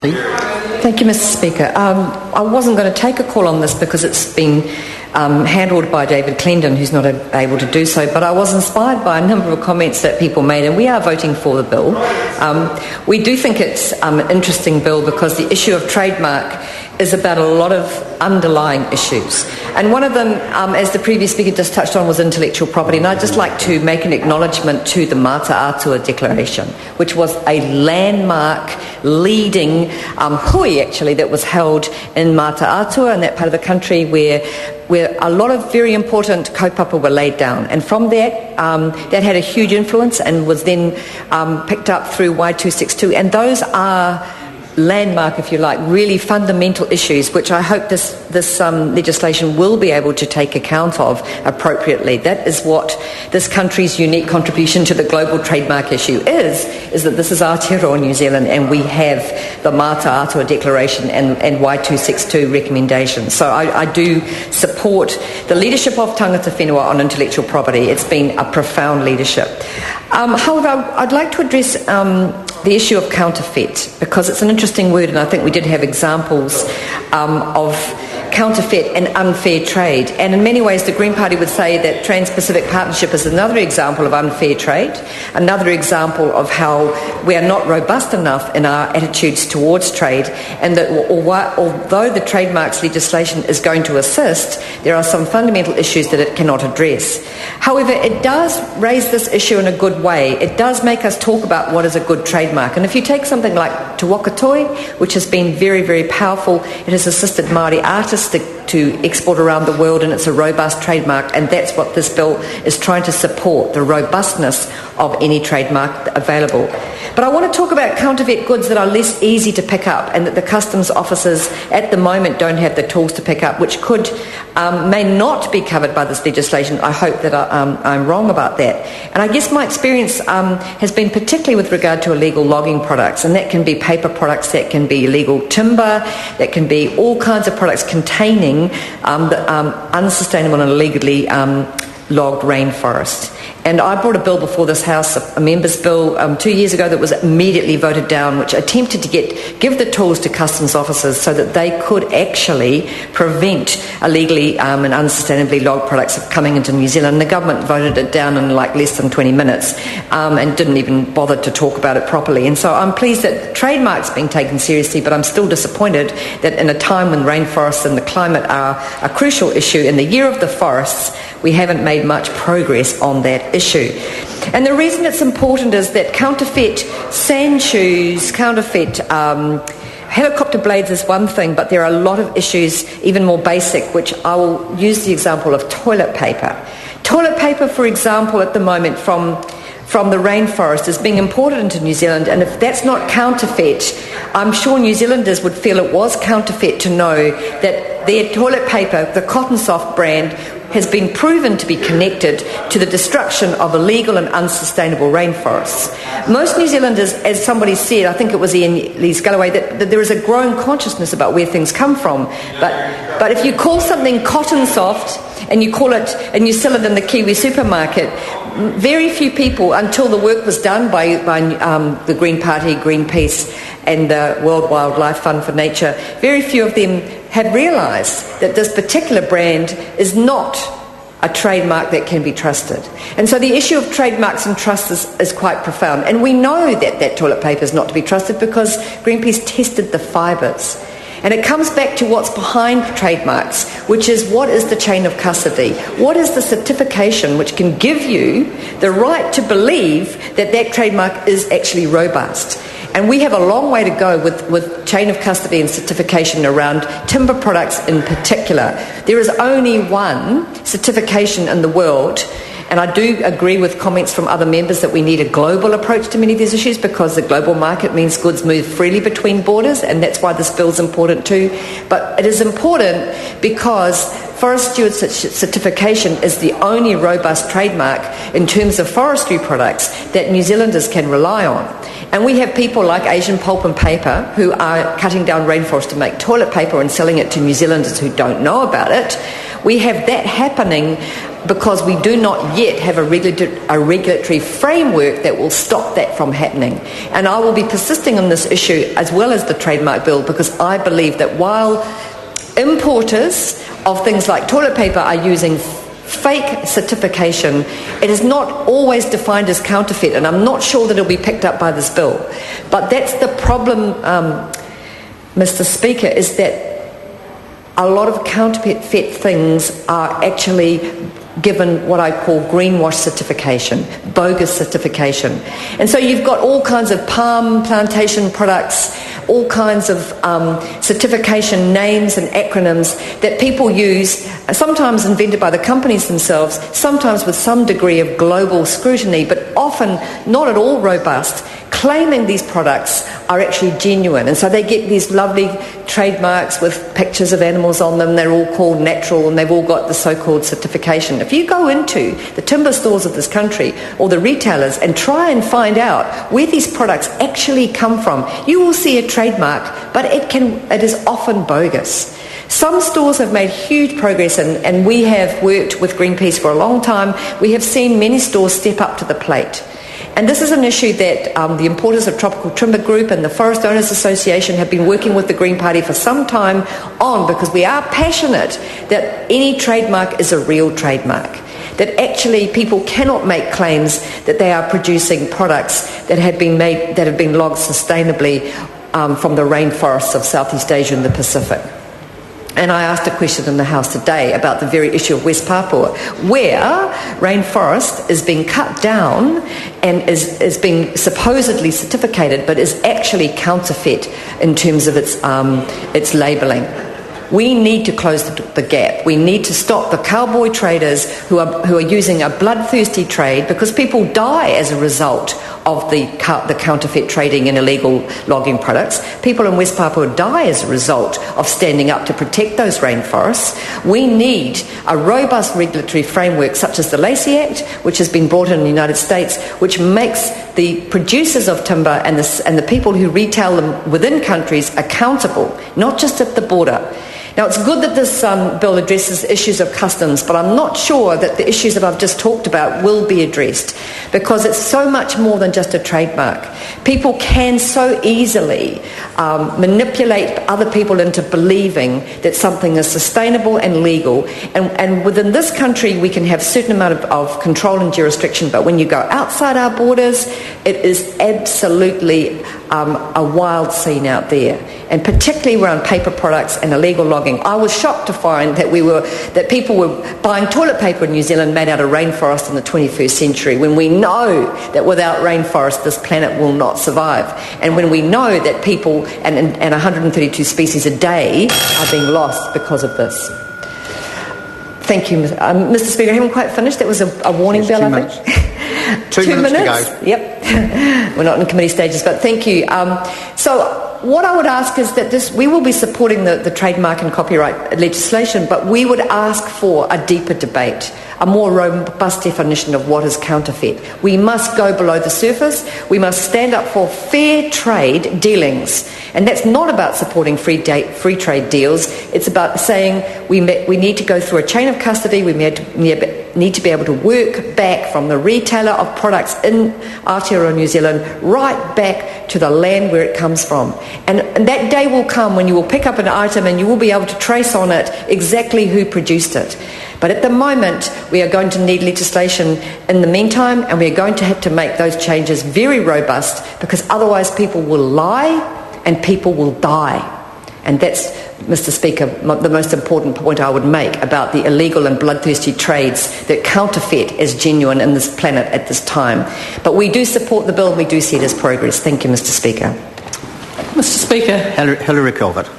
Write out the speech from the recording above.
Thank you, Mr. Speaker. I wasn't going to take a call on this because it's been handled by David Clendon, who's not able to do so, but I was inspired by a number of comments that people made, and we are voting for the bill. We do think it's an interesting bill because the issue of trademark is about a lot of underlying issues. And one of them, as the previous speaker just touched on, was intellectual property. And I'd just like to make an acknowledgement to the Mata Atua Declaration, which was a landmark leading hui, actually, that was held in Mata Atua, in that part of the country where a lot of very important kaupapa were laid down. And from that, that had a huge influence and was then picked up through Y262. And those are landmark, if you like, really fundamental issues which I hope this legislation will be able to take account of appropriately. That is what this country's unique contribution to the global trademark issue is that this is Aotearoa New Zealand, and we have the Mata Atua Declaration and Y262 recommendations. So I do support the leadership of Tangata Whenua on intellectual property. It's been a profound leadership. However, I'd like to address the issue of counterfeit, because it's an interesting word, and I think we did have examples of counterfeit and unfair trade. And in many ways, the Green Party would say that Trans-Pacific Partnership is another example of unfair trade, another example of how we are not robust enough in our attitudes towards trade, and that although the trademarks legislation is going to assist, there are some fundamental issues that it cannot address. However, it does raise this issue in a good way. It does make us talk about what is a good trademark. And if you take something like Te Waka Toi, which has been very, very powerful, it has assisted Māori artists to export around the world, and it's a robust trademark, and that's what this bill is trying to support, the robustness of any trademark available. But I want to talk about counterfeit goods that are less easy to pick up and that the customs officers at the moment don't have the tools to pick up, which may not be covered by this legislation. I hope that I'm wrong about that. And I guess my experience has been particularly with regard to illegal logging products, and that can be paper products, that can be illegal timber, that can be all kinds of products containing unsustainable and illegally logged rainforest. And I brought a bill before this House, a member's bill 2 years ago, that was immediately voted down, which attempted to give the tools to customs officers so that they could actually prevent illegally and unsustainably logged products coming into New Zealand. The government voted it down in less than 20 minutes and didn't even bother to talk about it properly. And so I'm pleased that trademarks being taken seriously, but I'm still disappointed that in a time when rainforests and the climate are a crucial issue, in the Year of the Forests, we haven't made much progress on that issue. And the reason it's important is that counterfeit sand shoes, counterfeit helicopter blades is one thing, but there are a lot of issues even more basic, which I will use the example of toilet paper. Toilet paper, for example, at the moment from the rainforest is being imported into New Zealand, and if that's not counterfeit, I'm sure New Zealanders would feel it was counterfeit to know that their toilet paper, the Cotton Soft brand, has been proven to be connected to the destruction of illegal and unsustainable rainforests. Most New Zealanders, as somebody said, I think it was Ian Lees-Galloway, that there is a growing consciousness about where things come from. But if you call something Cotton Soft and you call it and you sell it in the Kiwi supermarket, very few people, until the work was done by the Green Party, Greenpeace and the World Wildlife Fund for Nature, very few of them had realised that this particular brand is not a trademark that can be trusted. And so the issue of trademarks and trust is quite profound. And we know that toilet paper is not to be trusted because Greenpeace tested the fibres. And it comes back to what's behind trademarks, which is what is the chain of custody? What is the certification which can give you the right to believe that trademark is actually robust? And we have a long way to go with chain of custody and certification around timber products in particular. There is only one certification in the world, and I do agree with comments from other members that we need a global approach to many of these issues, because the global market means goods move freely between borders, and that's why this bill is important too. But it is important because Forest Steward certification is the only robust trademark in terms of forestry products that New Zealanders can rely on. And we have people like Asian Pulp and Paper who are cutting down rainforest to make toilet paper and selling it to New Zealanders who don't know about it. We have that happening because we do not yet have a regulatory framework that will stop that from happening. And I will be persisting on this issue as well as the trademark bill, because I believe that while importers of things like toilet paper are using fake certification, it is not always defined as counterfeit, and I'm not sure that it'll be picked up by this bill. But that's the problem, Mr. Speaker, is that a lot of counterfeit things are actually given what I call greenwash certification, bogus certification. And so you've got all kinds of palm plantation products, all kinds of certification names and acronyms that people use, sometimes invented by the companies themselves, sometimes with some degree of global scrutiny, but often not at all robust, claiming these products are actually genuine. And so they get these lovely trademarks with pictures of animals on them. They're all called natural, and they've all got the so-called certification. If you go into the timber stores of this country or the retailers and try and find out where these products actually come from, you will see a trademark, but it is often bogus. Some stores have made huge progress, and we have worked with Greenpeace for a long time. We have seen many stores step up to the plate. And this is an issue that the importers of Tropical Timber Group and the Forest Owners Association have been working with the Green Party for some time on, because we are passionate that any trademark is a real trademark, that actually people cannot make claims that they are producing products that have been logged sustainably from the rainforests of Southeast Asia and the Pacific. And I asked a question in the House today about the very issue of West Papua, where rainforest is being cut down and is being supposedly certificated, but is actually counterfeit in terms of its labelling. We need to close the gap. We need to stop the cowboy traders who are using a bloodthirsty trade, because people die as a result of the counterfeit trading in illegal logging products. People in West Papua die as a result of standing up to protect those rainforests. We need a robust regulatory framework such as the Lacey Act, which has been brought in the United States, which makes the producers of timber and the people who retail them within countries accountable, not just at the border. Now, it's good that this bill addresses issues of customs, but I'm not sure that the issues that I've just talked about will be addressed, because it's so much more than just a trademark. People can so easily manipulate other people into believing that something is sustainable and legal. And within this country, we can have a certain amount of control and jurisdiction, but when you go outside our borders, it is absolutely a wild scene out there, and particularly around paper products and illegal logging. I was shocked to find that people were buying toilet paper in New Zealand made out of rainforest in the 21st century, when we know that without rainforest this planet will not survive, and when we know that people and 132 species a day are being lost because of this. Thank you, Mr. Speaker. I haven't quite finished. That was a warning bell, I think. 2 minutes to go. Yep. We're not in committee stages, but thank you. So what I would ask is that we will be supporting the trademark and copyright legislation, but we would ask for a deeper debate, a more robust definition of what is counterfeit. We must go below the surface. We must stand up for fair trade dealings. And that's not about supporting free trade deals. It's about saying we need to go through a chain of custody. We need to be able to work back from the retailer of products in Aotearoa, New Zealand, right back to the land where it comes from. And that day will come when you will pick up an item and you will be able to trace on it exactly who produced it. But at the moment, we are going to need legislation in the meantime, and we are going to have to make those changes very robust, because otherwise people will lie and people will die. And that's, Mr. Speaker, the most important point I would make about the illegal and bloodthirsty trades that counterfeit as genuine in this planet at this time. But we do support the bill, and we do see it as progress. Thank you, Mr. Speaker. Mr. Speaker. Hilary Calvert.